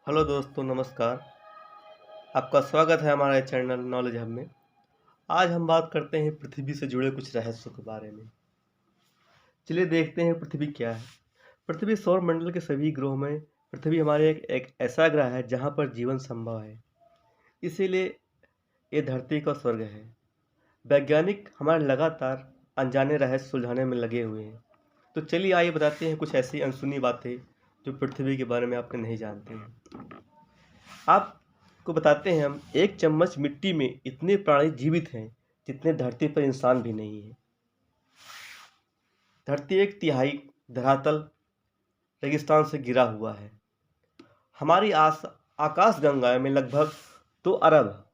Hello दोस्तों, नमस्कार। आपका स्वागत है हमारे चैनल नॉलेज हब में। आज हम बात करते हैं पृथ्वी से जुड़े कुछ रहस्यों के बारे में। चलिए देखते हैं पृथ्वी क्या है। पृथ्वी सौर मंडल के सभी ग्रहों में पृथ्वी हमारे एक ऐसा ग्रह है जहाँ पर जीवन संभव है। इसीलिए ये धरती का स्वर्ग है। वैज्ञानिक हमारे लगातार अनजाने रहस्य सुलझाने में लगे हुए हैं। तो चलिए आइए बताते हैं कुछ ऐसी अनसुनी बातें जो पृथ्वी के बारे में आपने नहीं जानते हैं। आपको बताते हैं हम, एक चम्मच मिट्टी में इतने प्राणी जीवित हैं जितने धरती पर इंसान भी नहीं है। धरती एक तिहाई धरातल रेगिस्तान से घिरा हुआ है। हमारी आकाश गंगा में लगभग 2 अरब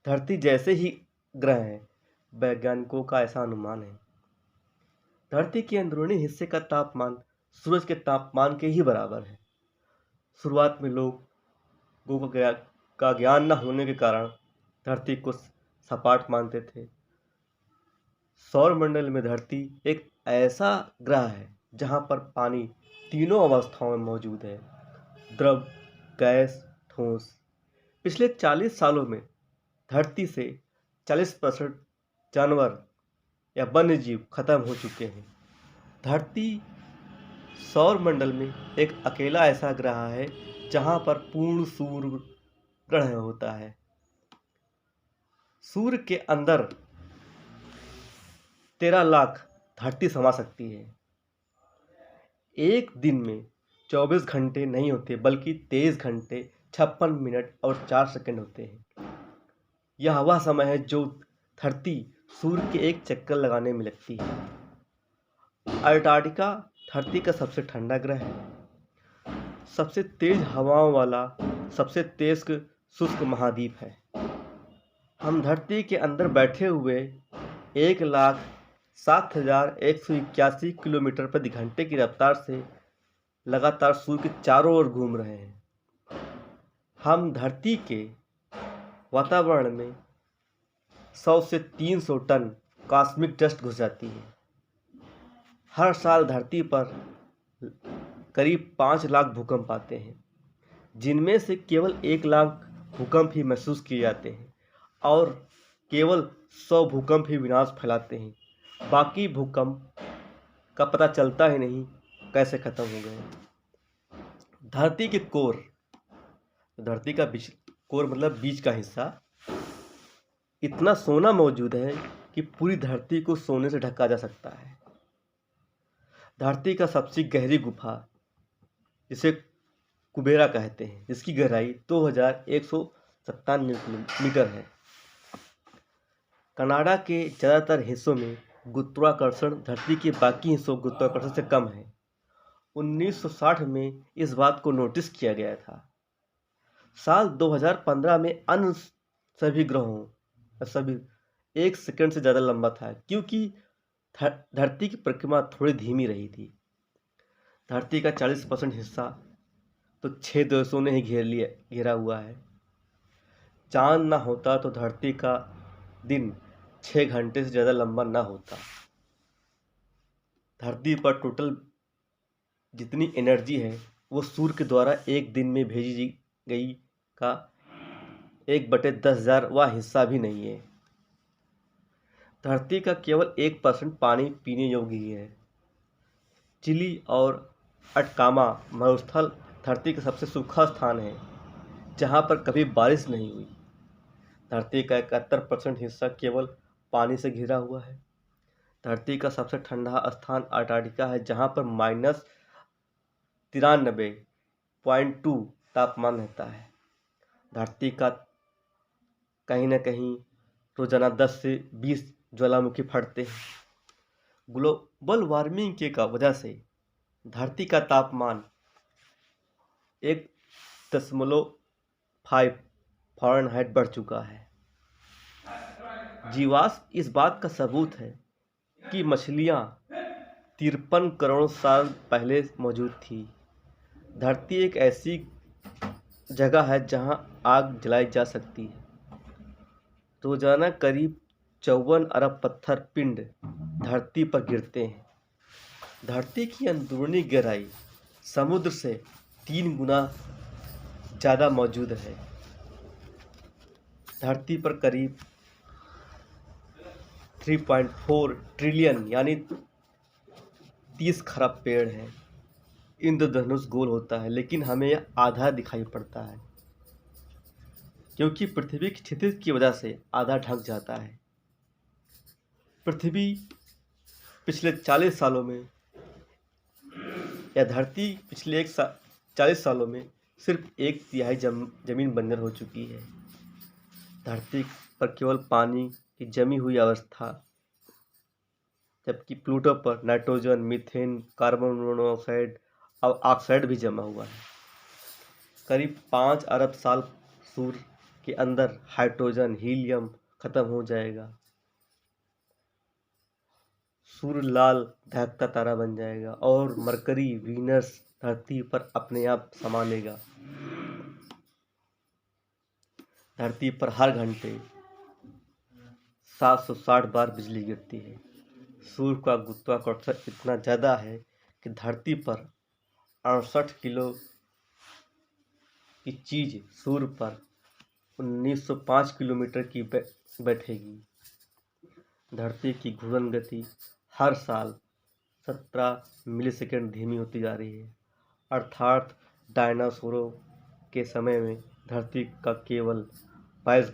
धरती जैसे ही ग्रह हैं। वैज्ञानिकों का ऐसा अनुमान है। धरती के अंदरूनी हिस्से का तापमान सूरज के तापमान के ही बराबर है। शुरुआत में लोगों का ज्ञान न होने के कारण धरती को सपाट मानते थे। सौर मंडल में धरती एक ऐसा ग्रह है जहां पर पानी तीनों अवस्थाओं में मौजूद है: द्रव, गैस, ठोस। पिछले 40 सालों में धरती से 40% जानवर या वन्य जीव खत्म हो चुके हैं। धरती सौर मंडल में एक अकेला ऐसा ग्रह है जहां पर पूर्ण सूर्य ग्रहण होता है। सूर्य के अंदर 13 लाख धरती समा सकती है। एक दिन में 24 घंटे नहीं होते बल्कि 23 घंटे 56 मिनट और 4 सेकंड होते हैं। यह वह समय है जो धरती सूर्य के एक चक्कर लगाने में लगती है। अंटार्कटिका धरती का सबसे ठंडा ग्रह है। सबसे तेज हवाओं वाला सबसे तेज शुष्क महाद्वीप है। हम धरती के अंदर बैठे हुए 1,07,181 किलोमीटर प्रति घंटे की रफ्तार से लगातार सूर्य के चारों ओर घूम रहे हैं। हम धरती के वातावरण में 100 से 300 टन कॉस्मिक डस्ट घुस जाती है। हर साल धरती पर करीब 5 लाख भूकंप आते हैं, जिनमें से केवल 1 लाख भूकंप ही महसूस किए जाते हैं और केवल 100 भूकंप ही विनाश फैलाते हैं। बाकी भूकंप का पता चलता ही नहीं कैसे खत्म हो गए। धरती के कोर, धरती का कोर मतलब बीच का हिस्सा, इतना सोना मौजूद है कि पूरी धरती को सोने से ढका जा सकता है। धरती का सबसे गहरी गुफा, जिसे कुबेरा कहते हैं, जिसकी गहराई 2197 मीटर है। कनाडा के ज़्यादातर हिस्सों में गुरुत्वाकर्षण धरती के बाकी हिस्सों गुरुत्वाकर्षण से कम है। 1960 में इस बात को नोटिस किया गया था। साल 2015 में अन्य सभी ग्रहों सभी 1 सेकंड से ज़्यादा लंबा था, क्योंकि धरती की परिक्रमा थोड़ी धीमी रही थी। धरती का 40% हिस्सा तो 6 देशों ने ही घेरा हुआ है। चांद ना होता तो धरती का दिन 6 घंटे से ज़्यादा लंबा ना होता। धरती पर टोटल जितनी एनर्जी है वो सूर्य के द्वारा एक दिन में भेजी गई का 1/10,000वां हिस्सा भी नहीं है। धरती का केवल 1% पानी पीने योग्य ही है। चिली और अटकामा मरुस्थल धरती का सबसे सूखा स्थान है, जहाँ पर कभी बारिश नहीं हुई। धरती का 71% हिस्सा केवल पानी से घिरा हुआ है। धरती का सबसे ठंडा स्थान अंटार्कटिका है, जहाँ पर -93.2 तापमान रहता है। धरती का कहीं न कहीं रोजाना 10 से 20 ज्वालामुखी फटते हैं। ग्लोबल वार्मिंग के वजह से धरती का तापमान 1.5 फ़ारेनहाइट बढ़ चुका है। जीवाश्म इस बात का सबूत है कि मछलियाँ 53 करोड़ साल पहले मौजूद थी। धरती एक ऐसी जगह है जहां आग जलाई जा सकती है। रोजाना करीब 54 अरब पत्थर पिंड धरती पर गिरते हैं। धरती की अंदरूनी गहराई समुद्र से 3 गुना ज़्यादा मौजूद है। धरती पर करीब 3.4 ट्रिलियन यानी 30 खरब पेड़ हैं। इंद्रधनुष गोल होता है, लेकिन हमें यह आधा दिखाई पड़ता है, क्योंकि पृथ्वी की क्षितिज की वजह से आधा ढक जाता है। पृथ्वी पिछले 40 सालों में या धरती पिछले 40 सालों में सिर्फ 1/3 जमीन बंजर हो चुकी है। धरती पर केवल पानी की जमी हुई अवस्था, जबकि प्लूटो पर नाइट्रोजन, मीथेन, कार्बन मोनोऑक्साइड और ऑक्साइड भी जमा हुआ है। करीब 5 अरब साल सूर्य के अंदर हाइड्रोजन, हीलियम खत्म हो जाएगा। सूर्य लाल दहकता तारा बन जाएगा और मरकरी, वीनस धरती पर अपने आप समा लेगा। धरती पर हर घंटे 760 बार बिजली गिरती है। सूर्य का गुरुत्वाकर्षण इतना ज़्यादा है कि धरती पर 68 किलो की चीज़ सूर्य पर 1905 किलोमीटर की बैठेगी। धरती की घूर्णन गति हर साल 17 मिलीसेकंड धीमी होती जा रही है, अर्थात डायनासोरों के समय में धरती का केवल 22